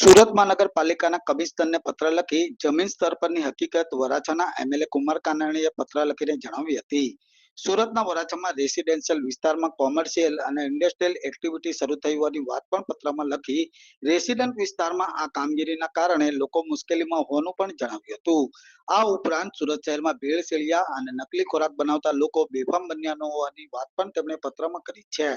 સુરત મહાનગરપાલિકાના કમિશનરને પત્ર લખી જમીન સ્તર પરની હકીકત વરાછાના એમએલએ કુમાર કાનાણીએ પત્ર લખીને જણાવી હતી. સુરતના વરાછામાં રેસિડેન્શિયલ વિસ્તારમાં કોમર્શિયલ અને ઇન્ડસ્ટ્રીયલ એક્ટિવિટી શરૂ થઈ હોવાની વાત પણ પત્રમાં લખી રેસિડન્ટ વિસ્તારમાં આ કામગીરીના કારણે લોકો મુશ્કેલીમાં હોવાનું પણ જણાવ્યું હતું. આ ઉપરાંત સુરત શહેરમાં ભેળસેળિયા અને નકલી ખોરાક બનાવતા લોકો બેફામ બન્યા હોવાની વાત પણ તેમણે પત્રમાં કરી છે.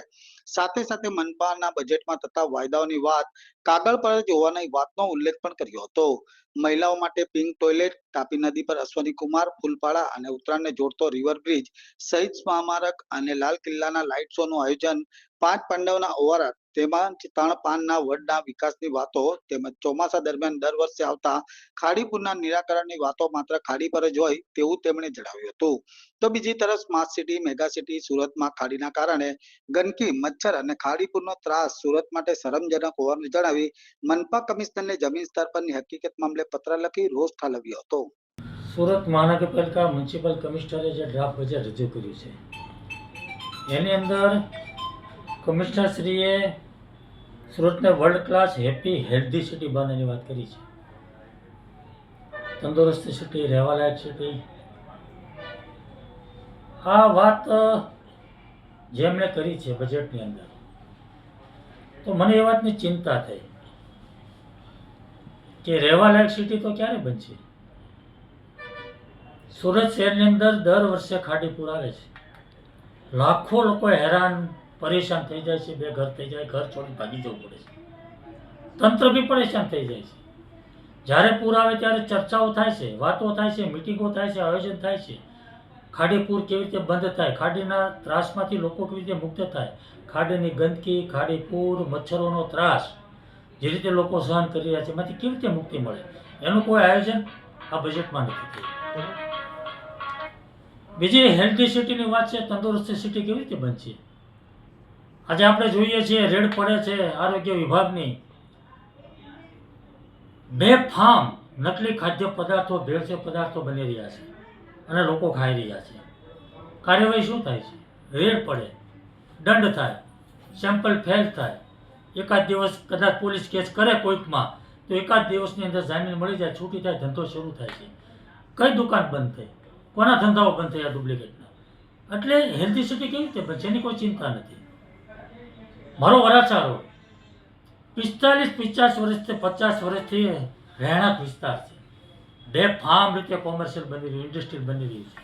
સાથે સાથે મનપાના બજેટમાં થતા વાયદાઓની વાત કાગળ પર જ હોવાની વાતનો ઉલ્લેખ પણ કર્યો હતો. મહિલાઓ માટે પિંક ટોયલેટ, તાપી નદી પર અશ્વની કુમાર, ફૂલપાડા અને ઉત્તરાયણને જોડતો રિવર બ્રિજ, શહીદ સ્મારક અને લાલ કિલ્લાના લાઇટ શોનું આયોજન, પાંચ પાંડવના ઓવારા તેમજ ત્રણ પાનના વડના વિકાસની વાતો તેમજ ચોમાસા દરમિયાન દર વર્ષે આવતા ખાડીપુરના નિરાકરણની વાતો માત્ર ખાડી પર જ હોય તેવું તેમણે જણાવ્યું હતું. તો બીજી તરફ સ્માર્ટ સિટી, મેગા સિટી સુરતમાં ખાડીના કારણે ગંદકી, મચ્છર અને ખાડીપુરનો ત્રાસ સુરત માટે શરમજનક હોવાનું જણાવી મનપા કમિશનરને જમીન સ્તર પરની હકીકત મામલે પત્ર લખી રોષ ઠાલવ્યો હતો. સુરત મહાનગરપાલિકા મ્યુનિસિપલ કમિશનરે જે ડ્રાફ્ટ બજેટ રજૂ કર્યું છે એની અંદર કમિશનરશ્રીએ સુરતને world class happy healthy city બનાવવાની વાત કરી છે. તંદુરસ્ત સિટી, રહેવાલાયક સિટી, આ વાત જેમણે કરી છે બજેટની અંદર, તો મને એ વાતની ચિંતા થઈ કે રહેવાલાયક સિટી તો ક્યારે બનશે. સુરત શહેરની અંદર દર વર્ષે ખાડીપુર આવે છે, લાખો લોકો હેરાન પરેશાન થઈ જાય છે, બેઘર થઈ જાય, ઘર છોડી ભાગી જવું પડે છે, તંત્ર બી પરેશાન થઈ જાય છે. જ્યારે પૂર આવે ત્યારે ચર્ચાઓ થાય છે, વાતો થાય છે, મિટિંગો થાય છે, આયોજન થાય છે. ખાડીપુર કેવી રીતે બંધ થાય, ખાડીના ત્રાસમાંથી લોકો કેવી રીતે મુક્ત થાય, ખાડીની ગંદકી, ખાડીપુર, મચ્છરોનો ત્રાસ જે રીતે લોકો સહન કરી રહ્યા છે એમાંથી કેવી રીતે મુક્તિ મળે, એનું કોઈ આયોજન આ બજેટમાં નથી થયું. બીજી હેલ્ધી સિટીની વાત છે, તંદુરસ્ત સિટી કેવી રીતે બનશે. આજે આપણે જોઈએ છીએ રેડ પડે છે આરોગ્ય વિભાગની, બેફામ નકલી ખાદ્ય પદાર્થો, ભેળસેળ પદાર્થો બની રહ્યા છે અને લોકો ખાઈ રહ્યા છે. કાર્યવાહી શું થાય છે? રેડ પડે, દંડ થાય, સેમ્પલ ફેલ થાય, એકાદ દિવસ કદાચ પોલીસ કેસ કરે કોઈકમાં તો એકાદ દિવસની અંદર જામીન મળી જાય, છૂટી થાય, ધંધો શરૂ થાય છે. કઈ દુકાન બંધ થઈ, કોના ધંધાઓ બંધ થયા ડુપ્લિકેટના. એટલે હેલ્ધી સિટી કેવી રીતે બનશે એની કોઈ ચિંતા નથી. મારો વરાછા રોડ 45-50 વર્ષથી 50 વર્ષથી રહેણાંક વિસ્તાર છે. બેફામ રીતે કોમર્શિયલ બની રહ્યું, ઇન્ડસ્ટ્રીયલ બની રહ્યું છે.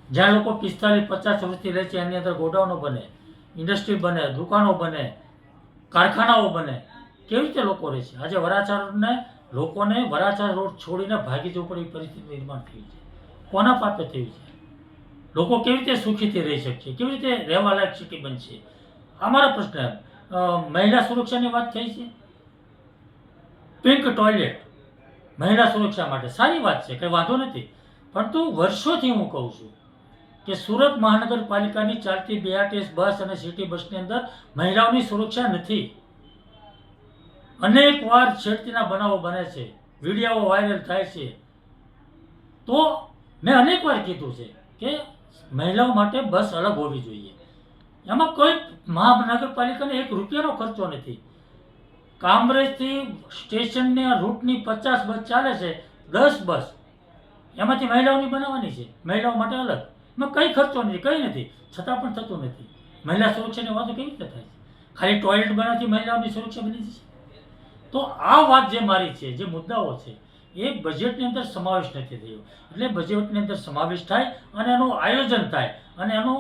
જ્યાં લોકો 45-50 વર્ષથી રહે છે એની અંદર ગોડાઉનો બને, ઇન્ડસ્ટ્રી બને, દુકાનો બને, કારખાનાઓ બને. કેવી રીતે લોકો રહે છે? આજે વરાછા રોડને લોકોને વરાછા રોડ છોડીને ભાગી જવું પડે એ પરિસ્થિતિ નિર્માણ થયું છે. કોના પાપે થયું છે? લોકો કેવી રીતે સુખીથી રહી શકશે, કેવી રીતે રહેવાલાયક સિટી બનશે? અમારો પ્રશ્ન. મહિલા સુરક્ષાની વાત થઈ છે, પિંક ટોયલેટ મહિલા સુરક્ષા માટે સારી વાત છે, કંઈ વાંધો નથી. પરંતુ વર્ષોથી હું કહું છું કે સુરત મહાનગરપાલિકાની ચાલતી બીઆરટીએસ બસ અને સિટી બસની અંદર મહિલાઓની સુરક્ષા નથી. અનેક વાર છેડતીના બનાવો બને છે, વિડીયો વાયરલ થાય છે. તો મેં અનેક વાર કીધું છે કે મહિલાઓ માટે બસ અલગ હોવી જોઈએ. એમાં કોઈ મહાનગરપાલિકાને ₹1 ખર્ચો નથી. કામરેજથી સ્ટેશનની રૂટની 50 બસ ચાલે છે, 10 બસ એમાંથી મહિલાઓની બનાવવાની છે, મહિલાઓ માટે અલગ. એમાં કંઈ ખર્ચો નથી, કંઈ નથી, છતાં પણ થતું નથી. મહિલા સુરક્ષાની વાતો કેવી રીતે થાય છે? ખાલી ટોયલેટ બનાવવાથી મહિલાઓની સુરક્ષા બની જશે? તો આ વાત જે મારી છે, જે મુદ્દાઓ છે એ બજેટની અંદર સમાવેશ નથી થયો. એટલે બજેટની અંદર સમાવેશ થાય અને એનું આયોજન થાય અને એનું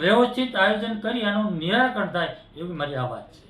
વ્યવસ્થિત આયોજન કરી એનું નિરાકરણ થાય એવી મારી આ વાત છે.